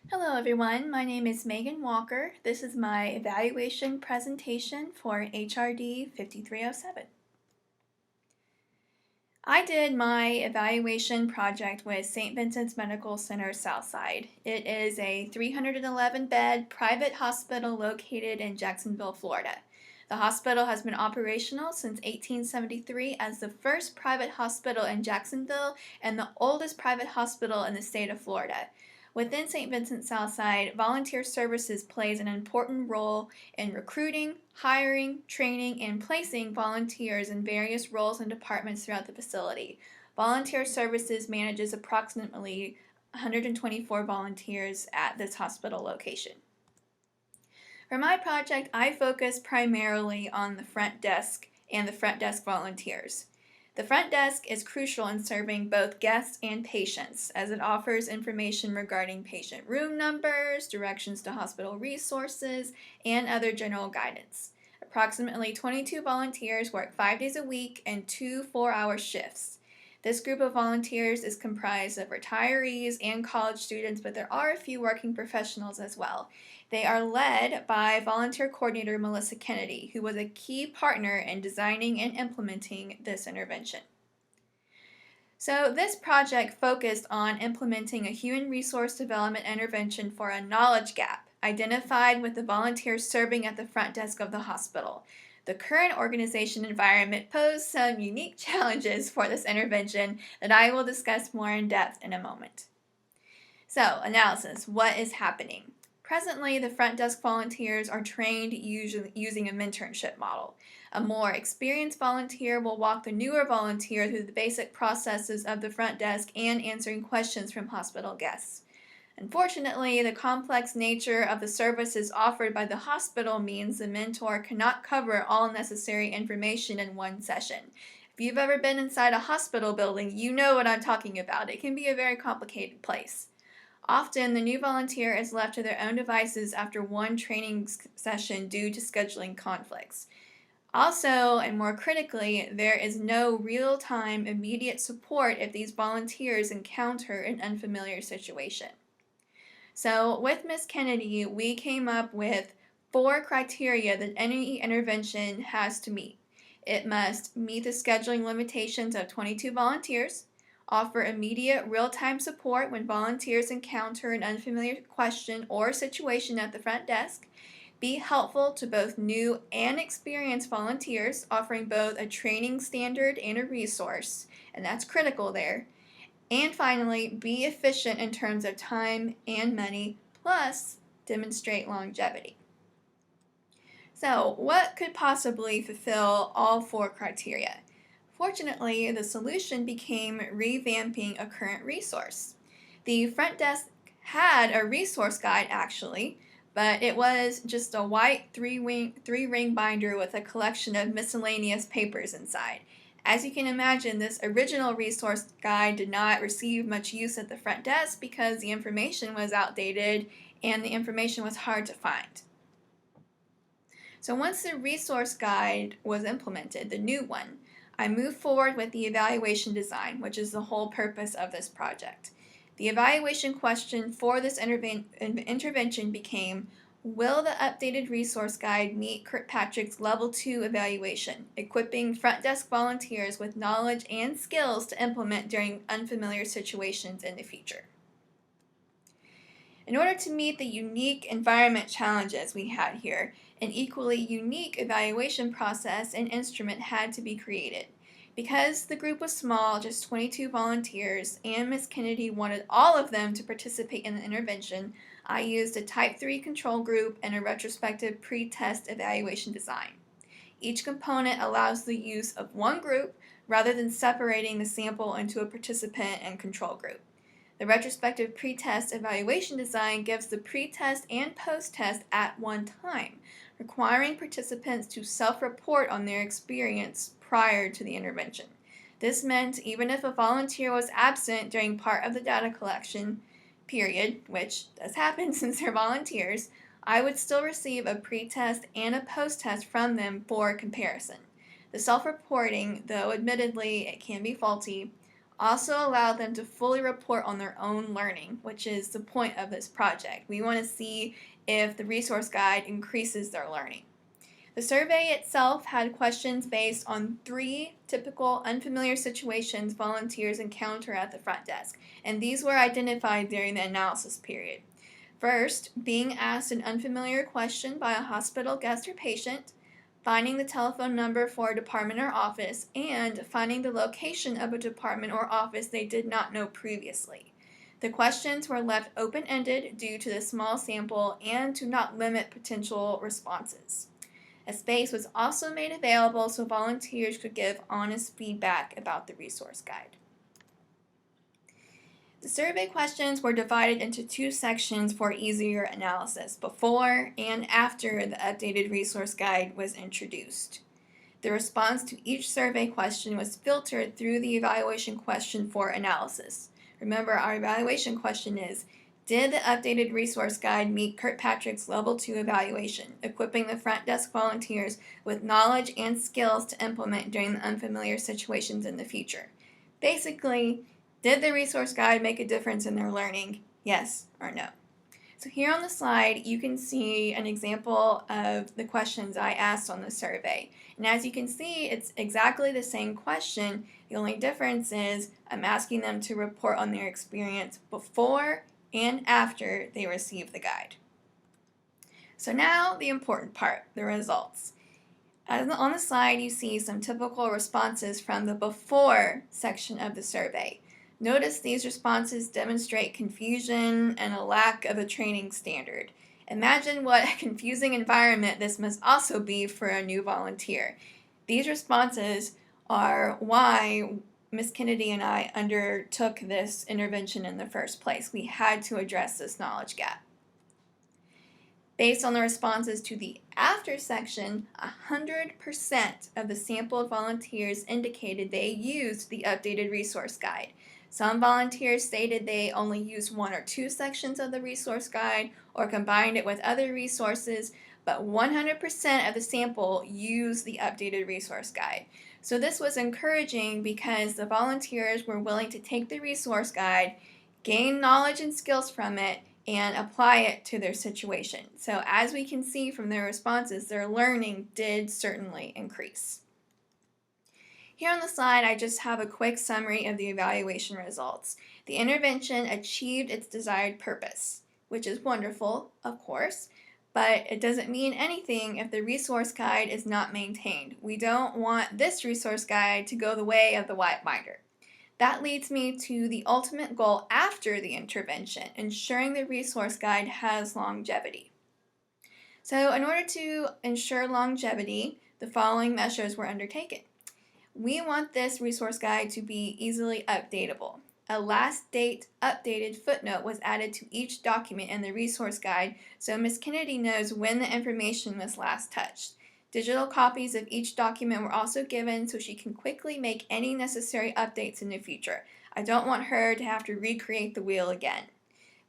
Hello everyone, my name is Megan Walker. This is my evaluation presentation for HRD 5307. I did my evaluation project with St. Vincent's Medical Center Southside. It is a 311-bed private hospital located in Jacksonville, Florida. The hospital has been operational since 1873 as the first private hospital in Jacksonville and the oldest private hospital in the state of Florida. Within St. Vincent Southside, volunteer services plays an important role in recruiting, hiring, training, and placing volunteers in various roles and departments throughout the facility. Volunteer Services manages approximately 124 volunteers at this hospital location. For my project, I focused primarily on the front desk and the front desk volunteers. The front desk is crucial in serving both guests and patients, as it offers information regarding patient room numbers, directions to hospital resources, and other general guidance. Approximately 22 volunteers work 5 days a week in 2 4-hour shifts. This group of volunteers is comprised of retirees and college students, but there are a few working professionals as well. They are led by volunteer coordinator Melissa Kennedy, who was a key partner in designing and implementing this intervention. So this project focused on implementing a human resource development intervention for a knowledge gap identified with the volunteers serving at the front desk of the hospital. The current organization environment posed some unique challenges for this intervention that I will discuss more in depth in a moment. So, analysis. What is happening? Presently, the front desk volunteers are trained using a mentorship model. A more experienced volunteer will walk the newer volunteer through the basic processes of the front desk and answering questions from hospital guests. Unfortunately, the complex nature of the services offered by the hospital means the mentor cannot cover all necessary information in one session. If you've ever been inside a hospital building, you know what I'm talking about. It can be a very complicated place. Often, the new volunteer is left to their own devices after one training session due to scheduling conflicts. Also, and more critically, there is no real-time immediate support if these volunteers encounter an unfamiliar situation. So with Ms. Kennedy, we came up with 4 criteria that any intervention has to meet. It must meet the scheduling limitations of 22 volunteers, offer immediate real-time support when volunteers encounter an unfamiliar question or situation at the front desk, be helpful to both new and experienced volunteers, offering both a training standard and a resource, and that's critical there. And finally, be efficient in terms of time and money, plus demonstrate longevity. So, what could possibly fulfill all 4 criteria? Fortunately, the solution became revamping a current resource. The front desk had a resource guide actually, but it was just a white three-ring binder with a collection of miscellaneous papers inside. As you can imagine, this original resource guide did not receive much use at the front desk because the information was outdated and the information was hard to find. So once the resource guide was implemented, the new one, I moved forward with the evaluation design, which is the whole purpose of this project. The evaluation question for this intervention became, will the updated resource guide meet Kirkpatrick's Level 2 evaluation, equipping front desk volunteers with knowledge and skills to implement during unfamiliar situations in the future? In order to meet the unique environment challenges we had here, an equally unique evaluation process and instrument had to be created. Because the group was small, just 22 volunteers, and Ms. Kennedy wanted all of them to participate in the intervention, I used a Type 3 control group and a retrospective pre-test evaluation design. Each component allows the use of one group rather than separating the sample into a participant and control group. The retrospective pre-test evaluation design gives the pre-test and post-test at one time, requiring participants to self-report on their experience prior to the intervention. This meant even if a volunteer was absent during part of the data collection period, which does happen since they're volunteers, I would still receive a pre-test and a post-test from them for comparison. The self-reporting, though admittedly it can be faulty, also allow them to fully report on their own learning, which is the point of this project. We want to see if the resource guide increases their learning. The survey itself had questions based on 3 typical unfamiliar situations volunteers encounter at the front desk, and these were identified during the analysis period. First, being asked an unfamiliar question by a hospital guest or patient, finding the telephone number for a department or office, and finding the location of a department or office they did not know previously. The questions were left open-ended due to the small sample and to not limit potential responses. A space was also made available so volunteers could give honest feedback about the resource guide. The survey questions were divided into 2 sections for easier analysis, before and after the updated resource guide was introduced. The response to each survey question was filtered through the evaluation question for analysis. Remember, our evaluation question is, did the updated resource guide meet Kirkpatrick's Level 2 evaluation, equipping the front desk volunteers with knowledge and skills to implement during the unfamiliar situations in the future? Basically, did the resource guide make a difference in their learning? Yes or no? So here on the slide, you can see an example of the questions I asked on the survey. And as you can see, it's exactly the same question. The only difference is I'm asking them to report on their experience before and after they receive the guide. So now the important part, the results. On the slide, you see some typical responses from the before section of the survey. Notice these responses demonstrate confusion and a lack of a training standard. Imagine what a confusing environment this must also be for a new volunteer. These responses are why Ms. Kennedy and I undertook this intervention in the first place. We had to address this knowledge gap. Based on the responses to the after section, 100% of the sampled volunteers indicated they used the updated resource guide. Some volunteers stated they only used 1 or 2 sections of the resource guide or combined it with other resources, but 100% of the sample used the updated resource guide. So this was encouraging because the volunteers were willing to take the resource guide, gain knowledge and skills from it, and apply it to their situation. So as we can see from their responses, their learning did certainly increase. Here on the slide, I just have a quick summary of the evaluation results. The intervention achieved its desired purpose, which is wonderful, of course, but it doesn't mean anything if the resource guide is not maintained. We don't want this resource guide to go the way of the white binder. That leads me to the ultimate goal after the intervention, ensuring the resource guide has longevity. So in order to ensure longevity, the following measures were undertaken. We want this resource guide to be easily updatable. A last date updated footnote was added to each document in the resource guide so Ms. Kennedy knows when the information was last touched. Digital copies of each document were also given so she can quickly make any necessary updates in the future. I don't want her to have to recreate the wheel again.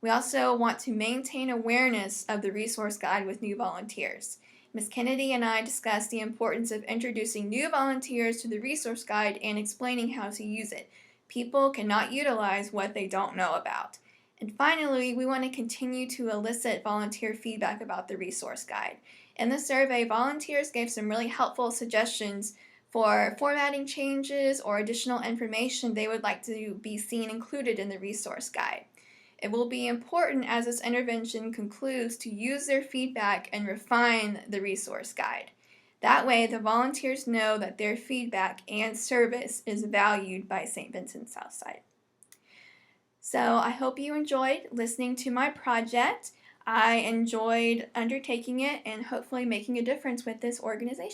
We also want to maintain awareness of the resource guide with new volunteers. Ms. Kennedy and I discussed the importance of introducing new volunteers to the resource guide and explaining how to use it. People cannot utilize what they don't know about. And finally, we want to continue to elicit volunteer feedback about the resource guide. In the survey, volunteers gave some really helpful suggestions for formatting changes or additional information they would like to be seen included in the resource guide. It will be important as this intervention concludes to use their feedback and refine the resource guide. That way, the volunteers know that their feedback and service is valued by St. Vincent Southside. So I hope you enjoyed listening to my project. I enjoyed undertaking it and hopefully making a difference with this organization.